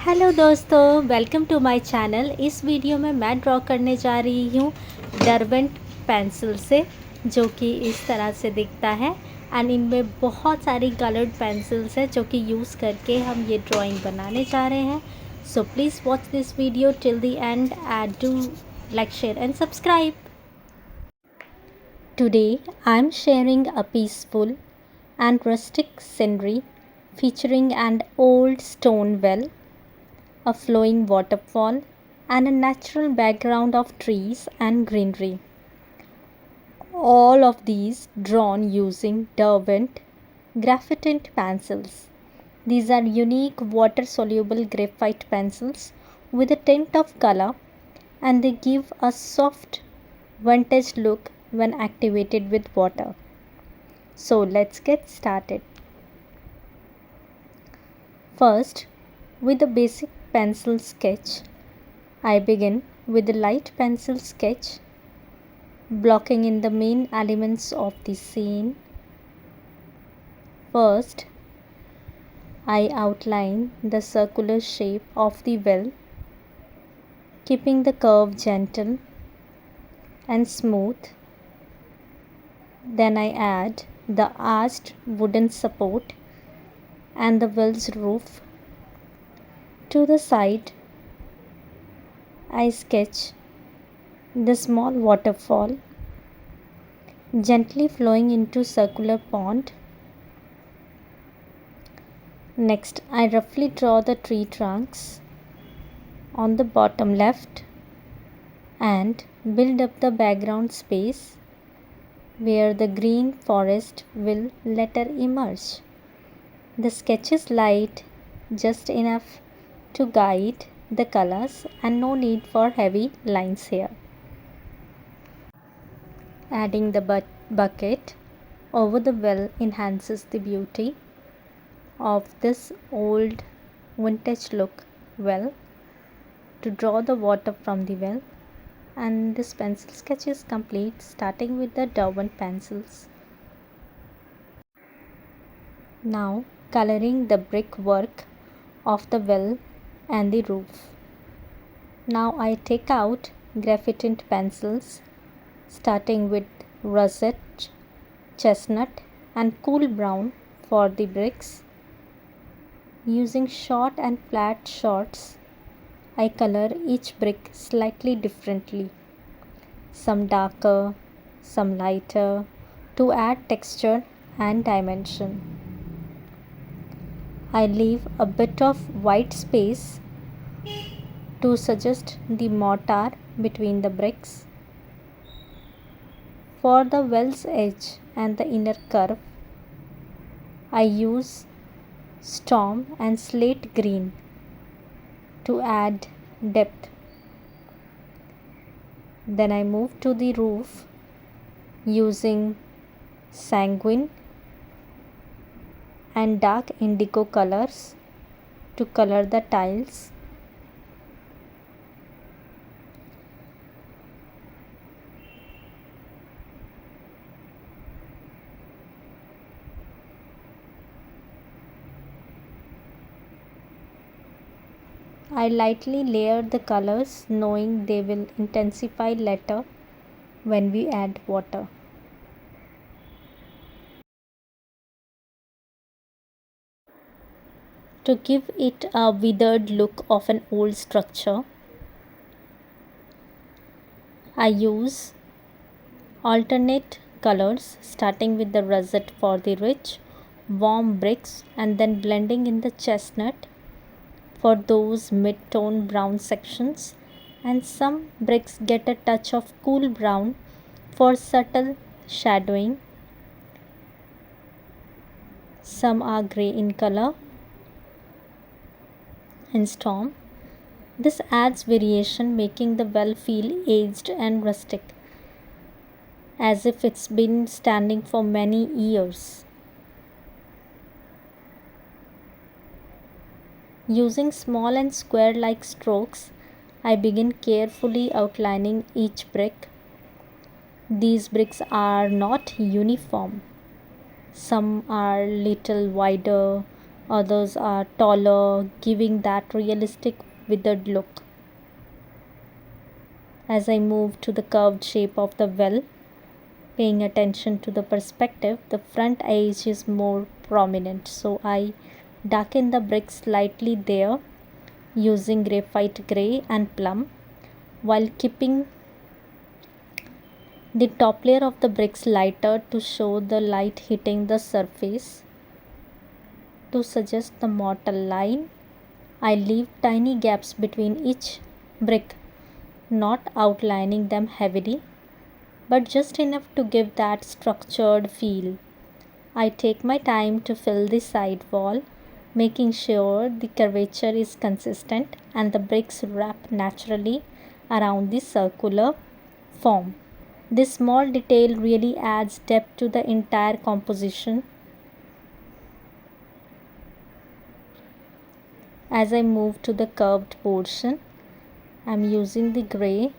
Hello दोस्तों, welcome to my channel. इस video में मैं ड्रॉ करने जा रही हूँ डरवेंट पेंसिल से, जो कि इस तरह से दिखता है। एंड इनमें बहुत सारी कलर्ड पेंसिल्स है जो कि यूज़ करके हम ये ड्राइंग बनाने जा रहे हैं। So please watch this video till the end and do like, share and subscribe. Today I am sharing a peaceful and rustic scenery featuring an old stone well, a flowing waterfall, and a natural background of trees and greenery. All of these drawn using Derwent Graphitint pencils. These are unique water soluble graphite pencils with a tint of color, and they give a soft vintage look when activated with water. So let's get started. First, with the basic pencil sketch, I begin with a light pencil sketch, blocking in the main elements of the scene. First, I outline the circular shape of the well, keeping the curve gentle and smooth. Then I add the arched wooden support and the well's roof. To the side, I sketch the small waterfall gently flowing into circular pond. Next, I roughly draw the tree trunks on the bottom left and build up the background space where the green forest will later emerge. The sketch is light, just enough to guide the colors, and no need for heavy lines here. Adding the bucket over the well enhances the beauty of this old vintage look well. To draw the water from the well, and this pencil sketch is complete, starting with the Derwent pencils. Now coloring the brickwork of the well and the roof. Now I take out graphitint pencils, starting with russet, chestnut and cool brown for the bricks. Using short and flat shots, I color each brick slightly differently, some darker, some lighter, to add texture and dimension. I leave a bit of white space to suggest the mortar between the bricks. For the well's edge and the inner curve, I use storm and slate green to add depth. Then I move to the roof using sanguine and dark indigo colors to color the tiles. I lightly layer the colors, knowing they will intensify later when we add water. To give it a withered look of an old structure, I use alternate colors, starting with the russet for the rich, warm bricks, and then blending in the chestnut for those mid-tone brown sections, and some bricks get a touch of cool brown for subtle shadowing. Some are grey in color and storm. This adds variation, making the well feel aged and rustic, as if it's been standing for many years. Using small and square like strokes, I begin carefully outlining each brick. These bricks are not uniform. Some are little wider, Others are taller, giving that realistic withered look. As I move to the curved shape of the well, paying attention to the perspective, the front edge is more prominent, so I darken the brick slightly there using graphite gray and plum, while keeping the top layer of the bricks lighter to show the light hitting the surface. To suggest the mortar line, I leave tiny gaps between each brick, not outlining them heavily, but just enough to give that structured feel. I take my time to fill the side wall, making sure the curvature is consistent and the bricks wrap naturally around the circular form. This small detail really adds depth to the entire composition. As I move to the curved portion, I am using the gray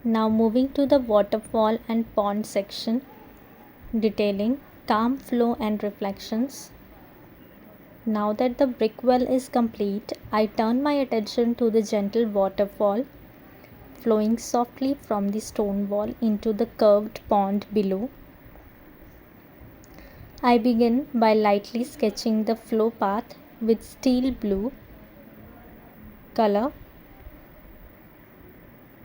Now moving to the waterfall and pond section, detailing calm flow and reflections. Now that the brick well is complete, I turn my attention to the gentle waterfall flowing softly from the stone wall into the curved pond below. I begin by lightly sketching the flow path with steel blue color.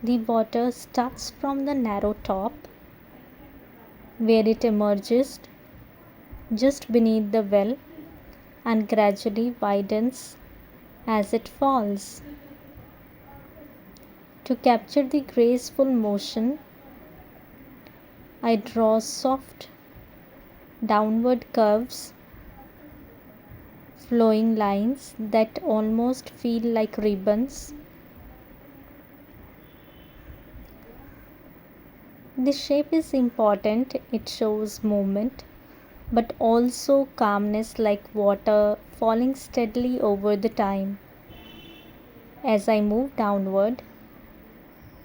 The water starts from the narrow top where it emerges just beneath the well and gradually widens as it falls. To capture the graceful motion, I draw soft downward curves, flowing lines that almost feel like ribbons. The shape is important, it shows movement, but also calmness like water falling steadily over the time. As I move downward,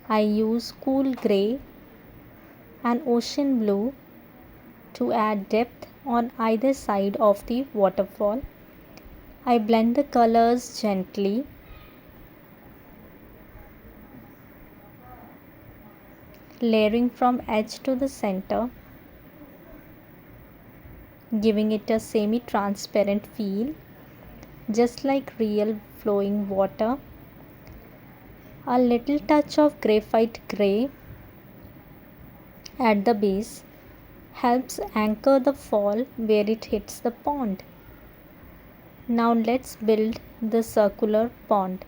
I use cool grey and ocean blue to add depth on either side of the waterfall. I blend the colors gently, layering from edge to the center, giving it a semi-transparent feel, just like real flowing water. A little touch of graphite gray at the base helps anchor the fall where it hits the pond. Now let's build the circular pond.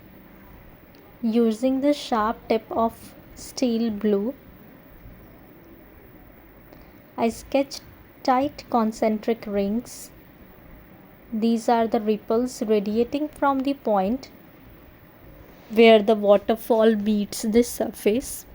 Using the sharp tip of steel blue, I sketch tight concentric rings. These are the ripples radiating from the point where the waterfall meets the surface.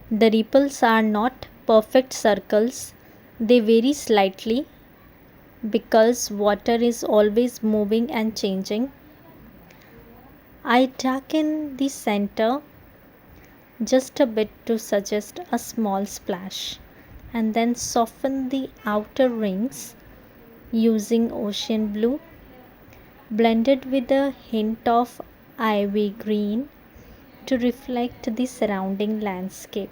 The ripples are not perfect circles, they vary slightly because water is always moving and changing. I darken the center just a bit to suggest a small splash and then soften the outer rings using ocean blue blended with a hint of ivy green to reflect the surrounding landscape.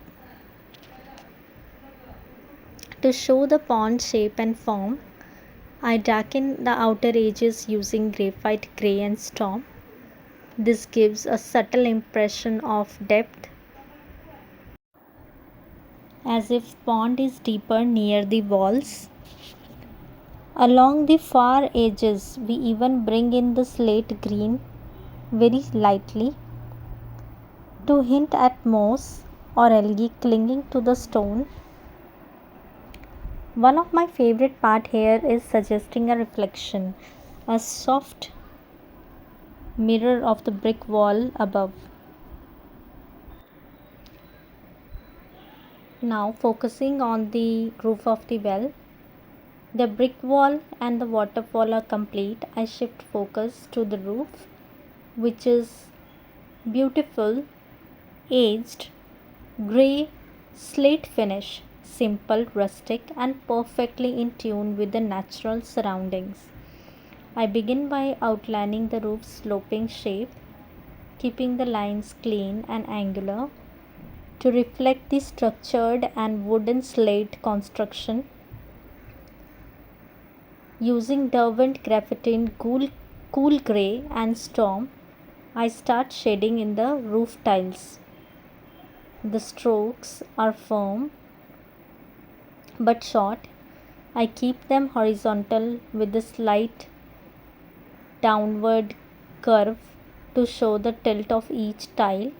To show the pond shape and form, I darken the outer edges using graphite grey and storm. This gives a subtle impression of depth, as if pond is deeper near the walls. Along the far edges, we even bring in the slate green very lightly to hint at moss or algae clinging to the stone. One of my favorite part here is suggesting a reflection, a soft mirror of the brick wall above. Now focusing on the roof of the well, the brick wall and the waterfall are complete. I shift focus to the roof, which is beautiful, aged, grey slate finish, simple, rustic, and perfectly in tune with the natural surroundings. I begin by outlining the roof's sloping shape, keeping the lines clean and angular to reflect the structured and wooden slate construction. Using Derwent Graphitint cool grey and storm, I start shading in the roof tiles. The strokes are firm but short. I keep them horizontal with a slight downward curve to show the tilt of each tile.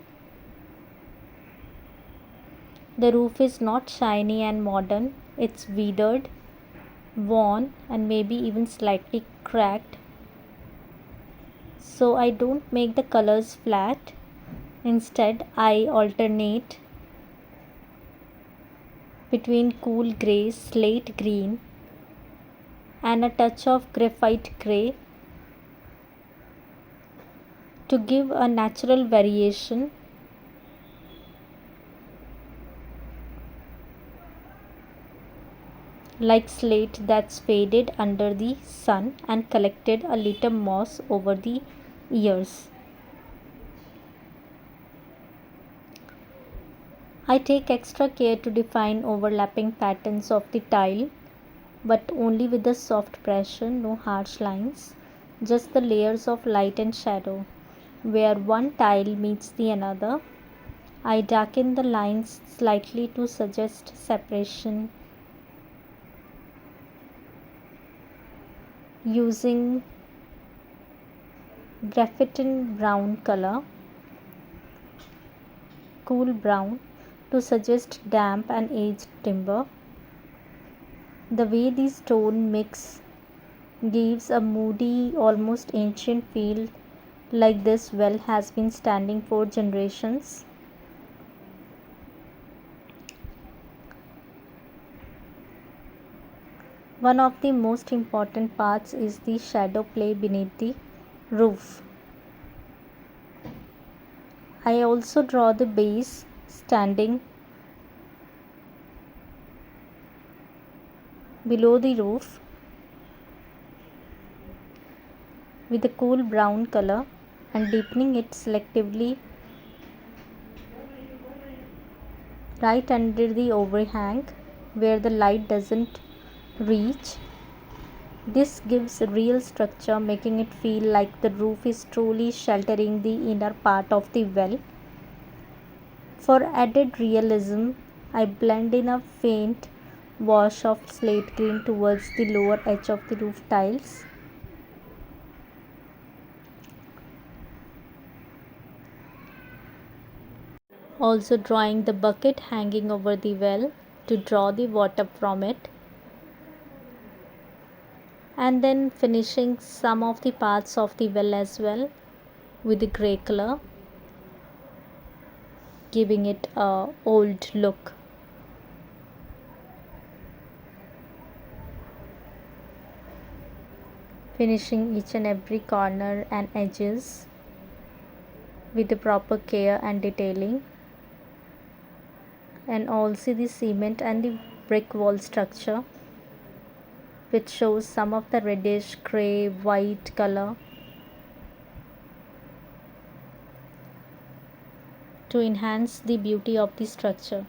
The roof is not shiny and modern, it's weathered, worn, and maybe even slightly cracked. So I don't make the colors flat. Instead, I alternate between cool grey, slate green, and a touch of graphite grey to give a natural variation. Like slate that's faded under the sun and collected a little moss over the years. I take extra care to define overlapping patterns of the tile, but only with a soft pressure, no harsh lines, just the layers of light and shadow. Where one tile meets the another, I darken the lines slightly to suggest separation using graphitin brown color, cool brown, to suggest damp and aged timber. The way these tone mix gives a moody, almost ancient feel, like this well has been standing for generations. One of the most important parts is the shadow play beneath the roof. I also draw the base standing below the roof with a cool brown color and deepening it selectively right under the overhang where the light doesn't reach. This gives real structure, making it feel like the roof is truly sheltering the inner part of the well. For added realism, I blend in a faint wash of slate green towards the lower edge of the roof tiles. Also drawing the bucket hanging over the well to draw the water from it, and then finishing some of the parts of the well as well with the grey color, giving it a old look. Finishing each and every corner and edges with the proper care and detailing, and also the cement and the brick wall structure, which shows some of the reddish gray white color to enhance the beauty of the structure.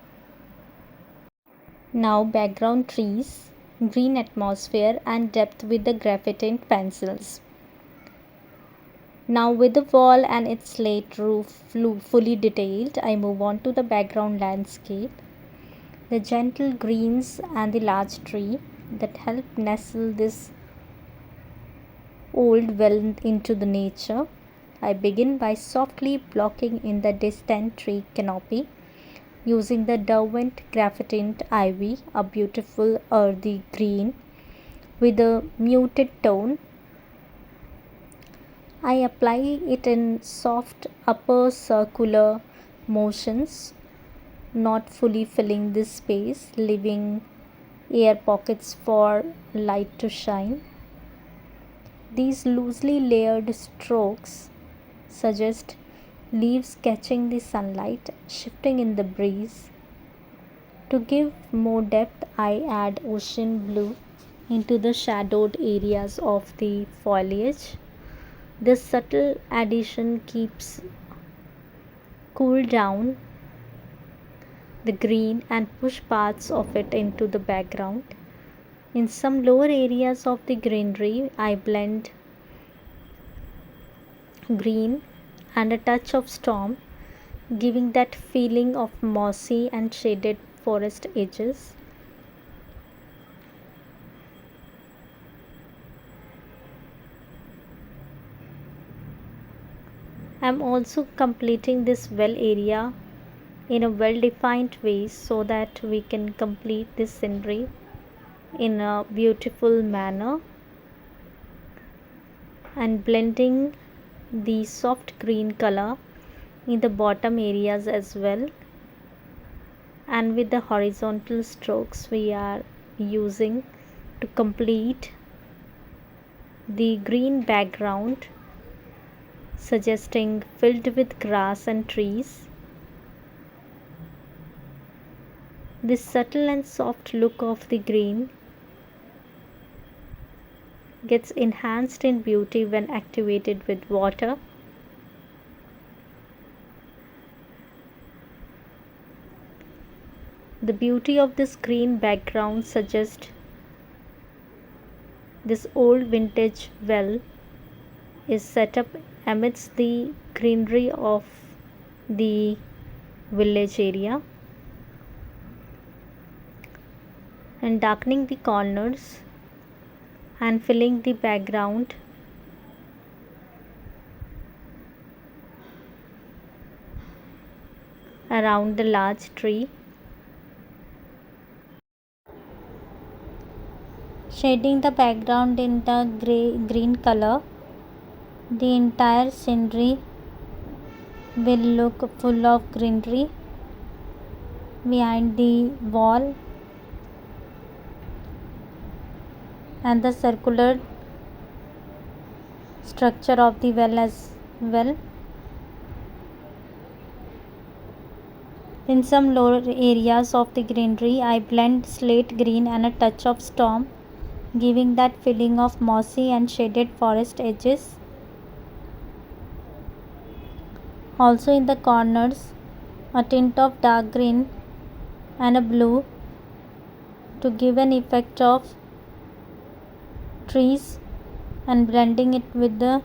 Now background trees, green atmosphere and depth with the graphitint pencils. Now with the wall and its slate roof fully detailed, I move on to the background landscape. The gentle greens and the large tree that help nestle this old well into the nature. I begin by softly blocking in the distant tree canopy using the Derwent Graphitint ivy, a beautiful earthy green with a muted tone. I apply it in soft upper circular motions, not fully filling this space, leaving air pockets for light to shine. These loosely layered strokes suggest leaves catching the sunlight, shifting in the breeze. To give more depth, I add ocean blue into the shadowed areas of the foliage. This subtle addition keeps cool down the green and push parts of it into the background. In some lower areas of the greenery, I blend green and a touch of storm, giving that feeling of mossy and shaded forest edges. I am also completing this well area in a well defined way so that we can complete this scenery in a beautiful manner, and blending the soft green color in the bottom areas as well, and with the horizontal strokes we are using to complete the green background, suggesting filled with grass and trees. This subtle and soft look of the green gets enhanced in beauty when activated with water. The beauty of this green background suggests this old vintage well is set up amidst the greenery of the village area and darkening the corners and filling the background around the large tree, shading the background in the green color. The entire scenery will look full of greenery behind the wall and the circular structure of the well as well. In some lower areas of the greenery, I blend slate green and a touch of storm, giving that feeling of mossy and shaded forest edges. Also in the corners, a tint of dark green and a blue to give an effect of trees and blending it with the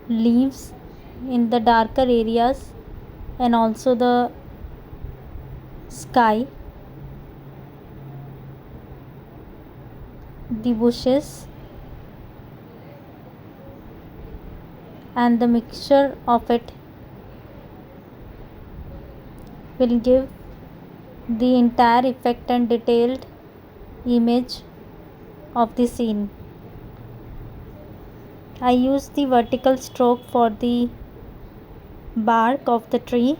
leaves in the darker areas and also the sky, the bushes, and the mixture of it will give the entire effect and detailed image of the scene. I use the vertical stroke for the bark of the tree,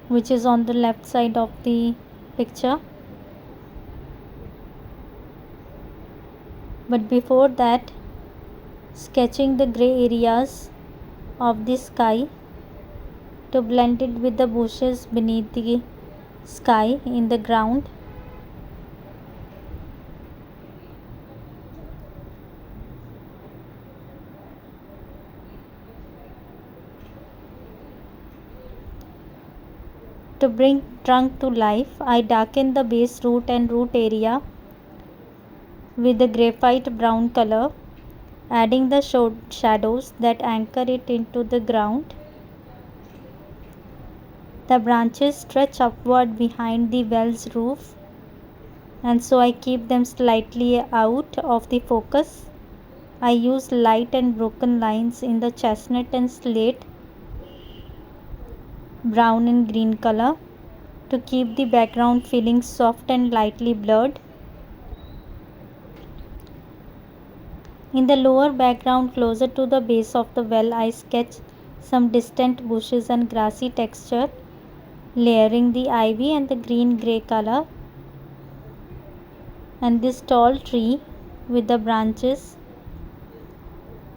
which is on the left side of the picture. But before that, sketching the grey areas of the sky to blend it with the bushes beneath the sky in the ground. To bring trunk to life, I darken the base root and root area with the graphite brown color, adding the shadows that anchor it into the ground. The branches stretch upward behind the well's roof, and so I keep them slightly out of the focus. I use light and broken lines in the chestnut and slate, brown and green color to keep the background feeling soft and lightly blurred. In the lower background closer to the base of the well, I sketch some distant bushes and grassy texture, layering the ivy and the green-grey color, and this tall tree with the branches.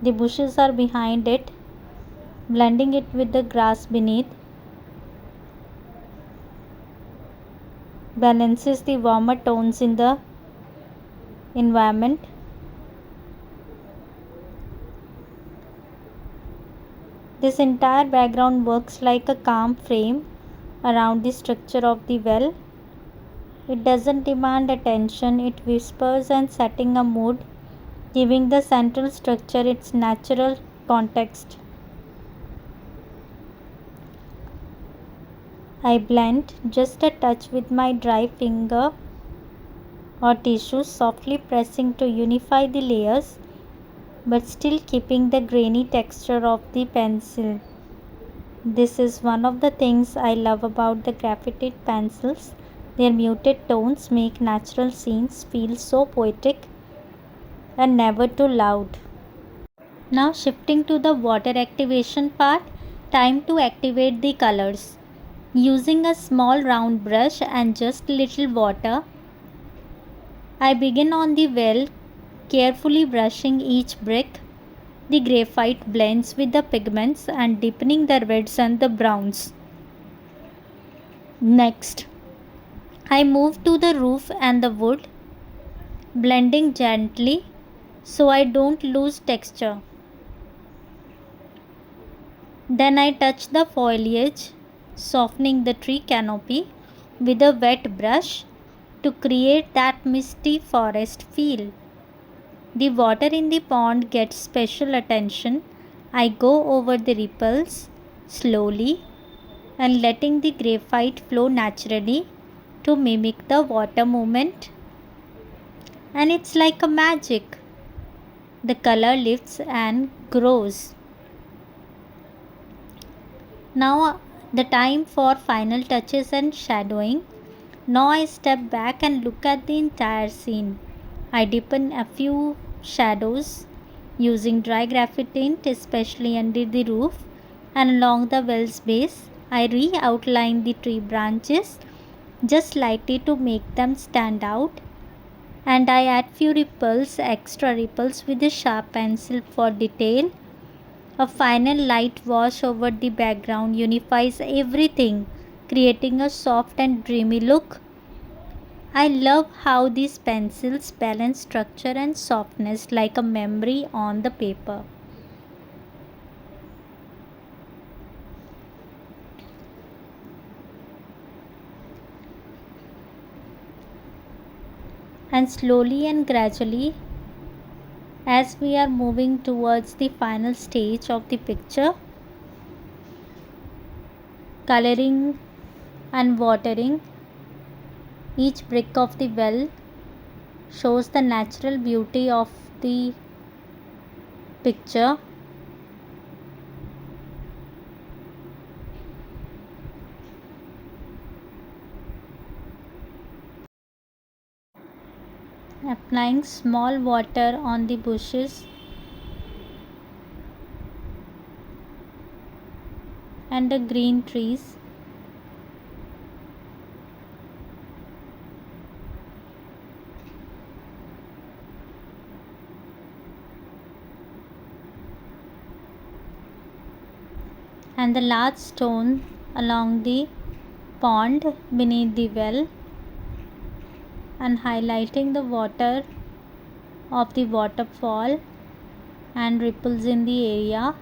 The bushes are behind it, blending it with the grass beneath, balances the warmer tones in the environment. This entire background works like a calm frame around the structure of the well. It doesn't demand attention, it whispers and setting a mood, giving the central structure its natural context. I blend just a touch with my dry finger or tissue, softly pressing to unify the layers but still keeping the grainy texture of the pencil. This is one of the things I love about the Graphitint pencils. Their muted tones make natural scenes feel so poetic and never too loud. Now shifting to the water activation part, time to activate the colors. Using a small round brush and just little water, I begin on the well, carefully brushing each brick. The graphite blends with the pigments and deepening the reds and the browns. Next, I move to the roof and the wood, blending gently so I don't lose texture. Then I touch the foliage softening the tree canopy with a wet brush to create that misty forest feel. The water in the pond gets special attention. I go over the ripples slowly and letting the graphite flow naturally to mimic the water movement. And it's like a magic. The color lifts and grows. Now the time for final touches and shadowing. Now I step back and look at the entire scene. I deepen a few shadows using dry graphitint, especially under the roof and along the well's base. I re-outline the tree branches just slightly to make them stand out, and I add few extra ripples with a sharp pencil for detail. A final light wash over the background unifies everything, creating a soft and dreamy look. I love how these pencils balance structure and softness like a memory on the paper. And slowly and gradually, as we are moving towards the final stage of the picture, coloring and watering each brick of the well shows the natural beauty of the picture. Applying small water on the bushes and the green trees. And the large stone along the pond beneath the well, and highlighting the water of the waterfall and ripples in the area.